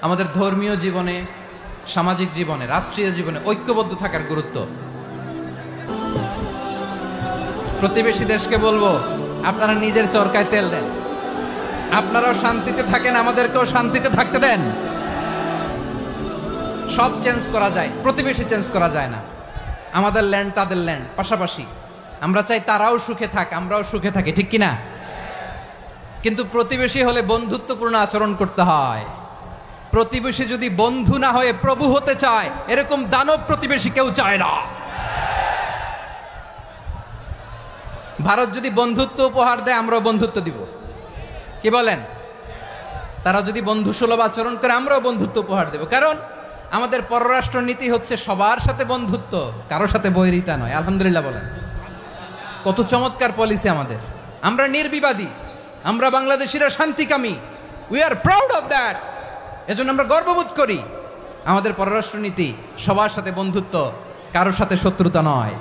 আমাদের ধর্মীয় জীবনে, সামাজিক জীবনে, রাষ্ট্রীয় জীবনে ঐক্যবদ্ধ থাকার গুরুত্ব। প্রতিবেশী দেশকে বলবো, আপনারা নিজের চরকায় তেল দেন, আপনারাও শান্তিতে থাকেন, আমাদেরকেও শান্তিতে থাকতে দেন। সব চেঞ্জ করা যায়, প্রতিবেশী চেঞ্জ করা যায় না। আমাদের ল্যান্ড তাদের ল্যান্ড, পাশাপাশি। আমরা চাই তারাও সুখে থাক, আমরাও সুখে থাকি, ঠিক কিনা? কিন্তু প্রতিবেশী হলে বন্ধুত্বপূর্ণ আচরণ করতে হয়। প্রতিবেশী যদি বন্ধু না হয়ে প্রভু হতে চায়, এরকম দানব প্রতিবেশী কেউ চায় না। ভারত যদি বন্ধুত্ব উপহার দেয়, আমরাও বন্ধুত্ব দিব, কি বলেন? তারা যদি বন্ধুসুলভ আচরণ করে, আমরাও বন্ধুত্ব উপহার দেব। কারণ আমাদের পররাষ্ট্র নীতি হচ্ছে সবার সাথে বন্ধুত্ব, কারোর সাথে বৈরিতা নয়। আলহামদুলিল্লাহ বলেন, কত চমৎকার পলিসি আমাদের। আমরা নির্বিবাদী, আমরা বাংলাদেশিরা শান্তিকামী। We are proud of that. এজন্য আমরা গর্ববোধ করি। আমাদের পররাষ্ট্র নীতি সবার সাথে বন্ধুত্ব, কারোর সাথে শত্রুতা নয়।